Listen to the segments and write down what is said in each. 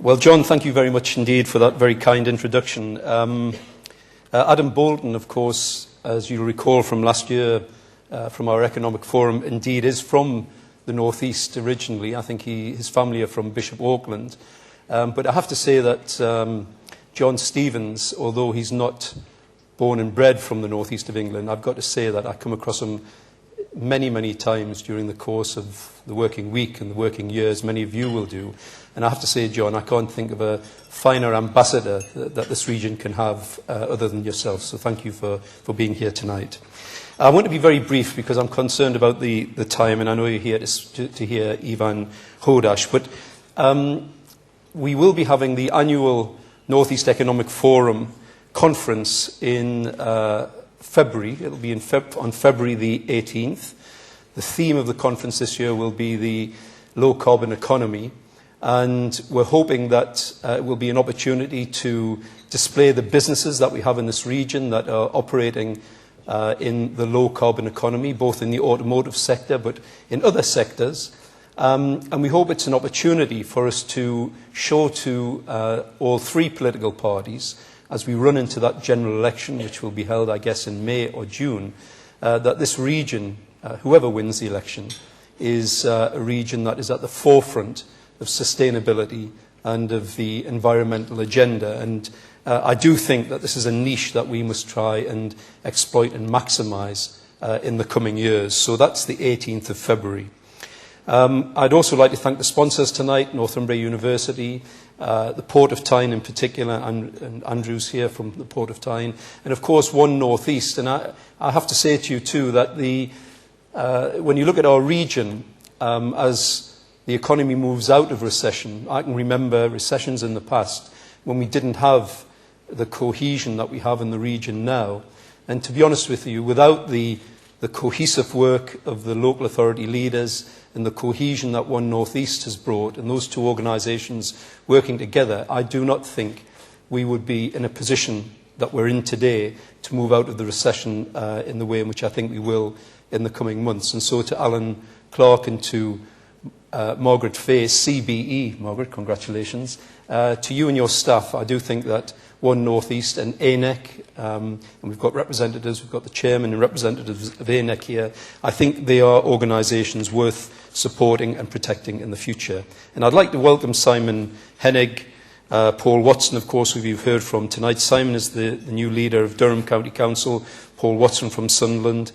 Well, John, thank you very much indeed for that very kind introduction. Adam Bolton, of course, as you'll recall from last year, from our economic forum, indeed is from the northeast originally. I think his family are from Bishop Auckland. But I have to say that John Stevens, although he's not born and bred from the northeast of England, I've got to say that I come across him many, many times during the course of the working week and the working years. Many of you will do. And I have to say, John, I can't think of a finer ambassador that this region can have other than yourself. So thank you for being here tonight. I want to be very brief because I'm concerned about the time, and I know you're here to hear Ivan Hodash. But we will be having the annual Northeast Economic Forum conference in February. It will be on February the 18th. The theme of the conference this year will be the low-carbon economy. And we're hoping that it will be an opportunity to display the businesses that we have in this region that are operating in the low-carbon economy, both in the automotive sector but in other sectors. And we hope it's an opportunity for us to show to all three political parties, as we run into that general election, which will be held, I guess, in May or June, that this region, whoever wins the election, is a region that is at the forefront of sustainability and of the environmental agenda. And I do think that this is a niche that we must try and exploit and maximise in the coming years. So that's the 18th of February. I'd also like to thank the sponsors tonight, Northumbria University, the Port of Tyne in particular, and Andrew's here from the Port of Tyne, and of course One North East. And I have to say to you too that when you look at our region, as the economy moves out of recession, I can remember recessions in the past when we didn't have the cohesion that we have in the region now. And to be honest with you, without the cohesive work of the local authority leaders and the cohesion that One North East has brought, and those two organisations working together, I do not think we would be in a position that we're in today to move out of the recession in the way in which I think we will in the coming months. And so to Alan Clark and to Margaret Fay, CBE, Margaret, congratulations, to you and your staff, I do think that One North East and ANEC, and we've got representatives, we've got the chairman and representatives of ANEC here, I think they are organisations worth supporting and protecting in the future. And I'd like to welcome Simon Hennig, Paul Watson, of course, who you've heard from tonight. Simon is the new leader of Durham County Council, Paul Watson from Sunderland,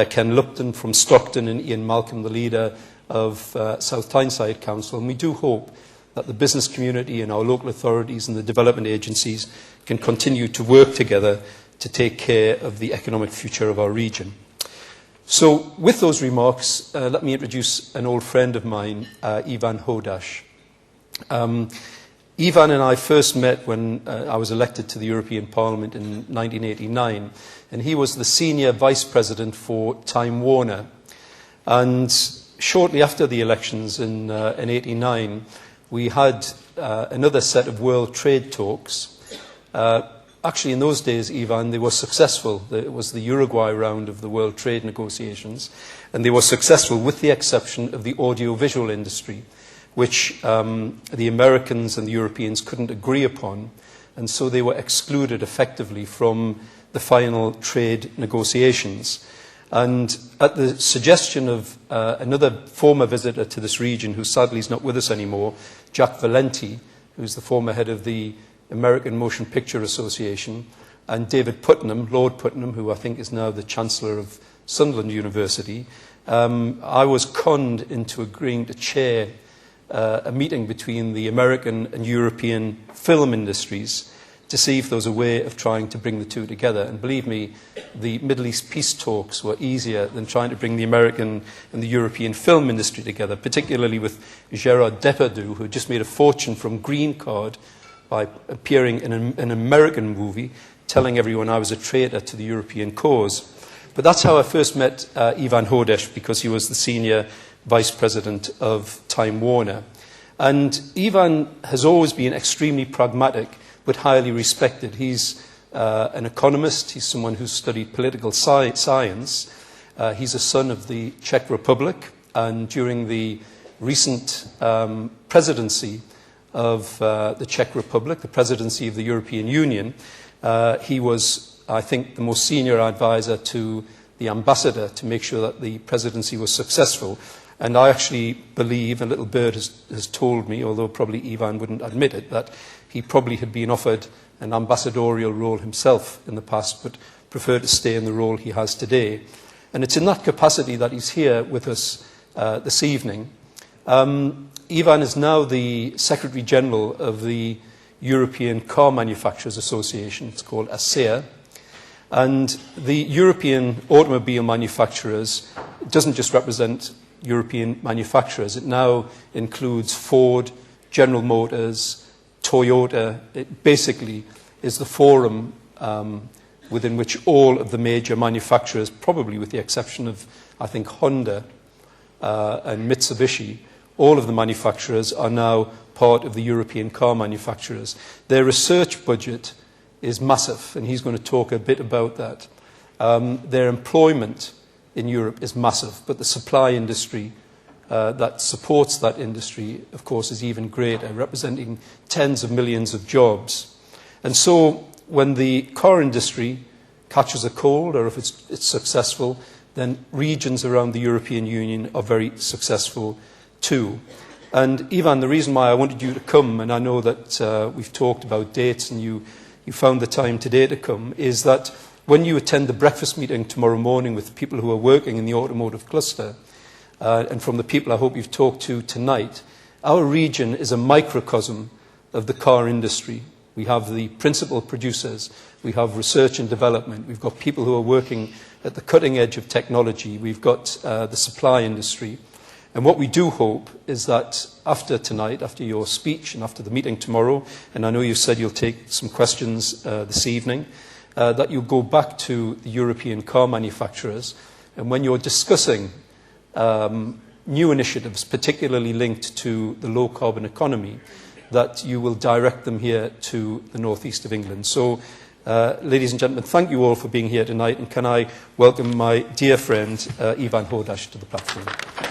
Ken Lupton from Stockton, and Ian Malcolm, the leader of South Tyneside Council. And we do hope that the business community and our local authorities and the development agencies can continue to work together to take care of the economic future of our region. So with those remarks, let me introduce an old friend of mine, Ivan Hodash. Ivan and I first met when I was elected to the European Parliament in 1989, and he was the senior vice president for Time Warner. And shortly after the elections in 1989, we had another set of world trade talks. Actually, in those days, Ivan, they were successful. It was the Uruguay round of the world trade negotiations, and they were successful with the exception of the audiovisual industry, which the Americans and the Europeans couldn't agree upon, and so they were excluded effectively from the final trade negotiations. And at the suggestion of another former visitor to this region, who sadly is not with us anymore, Jack Valenti, who's the former head of the American Motion Picture Association, and David Putnam, Lord Putnam, who I think is now the Chancellor of Sunderland University, I was conned into agreeing to chair a meeting between the American and European film industries to see if there was a way of trying to bring the two together. And believe me, the Middle East peace talks were easier than trying to bring the American and the European film industry together, particularly with Gérard Depardieu, who just made a fortune from Green Card by appearing in an American movie, telling everyone I was a traitor to the European cause. But that's how I first met Ivan Hodash, because he was the senior vice president of Time Warner. And Ivan has always been extremely pragmatic, but highly respected. He's an economist. He's someone who's studied political science. He's a son of the Czech Republic. And during the recent presidency of the Czech Republic, the presidency of the European Union. He was, I think, the most senior advisor to the ambassador to make sure that the presidency was successful. And I actually believe, a little bird has told me, although probably Ivan wouldn't admit it, that he probably had been offered an ambassadorial role himself in the past, but preferred to stay in the role he has today. And it's in that capacity that he's here with us this evening. Ivan is now the Secretary General of the European Car Manufacturers Association. It's called ACEA. And the European automobile manufacturers doesn't just represent European manufacturers. It now includes Ford, General Motors, Toyota. It basically is the forum within which all of the major manufacturers, probably with the exception of, I think, Honda and Mitsubishi, all of the manufacturers are now part of the European car manufacturers. Their research budget is massive, and he's going to talk a bit about that. Their employment in Europe is massive, but the supply industry that supports that industry, of course, is even greater, representing tens of millions of jobs. And so when the car industry catches a cold, or if it's successful, then regions around the European Union are very successful too. And Ivan, the reason why I wanted you to come, and I know that we've talked about dates and you found the time today to come, is that when you attend the breakfast meeting tomorrow morning with people who are working in the automotive cluster, and from the people I hope you've talked to tonight, our region is a microcosm of the car industry. We have the principal producers, we have research and development, we've got people who are working at the cutting edge of technology, we've got the supply industry. And what we do hope is that after tonight, after your speech and after the meeting tomorrow, and I know you said you'll take some questions this evening, that you'll go back to the European car manufacturers, and when you're discussing new initiatives, particularly linked to the low-carbon economy, that you will direct them here to the northeast of England. So, ladies and gentlemen, thank you all for being here tonight, and can I welcome my dear friend Ivan Hodash to the platform.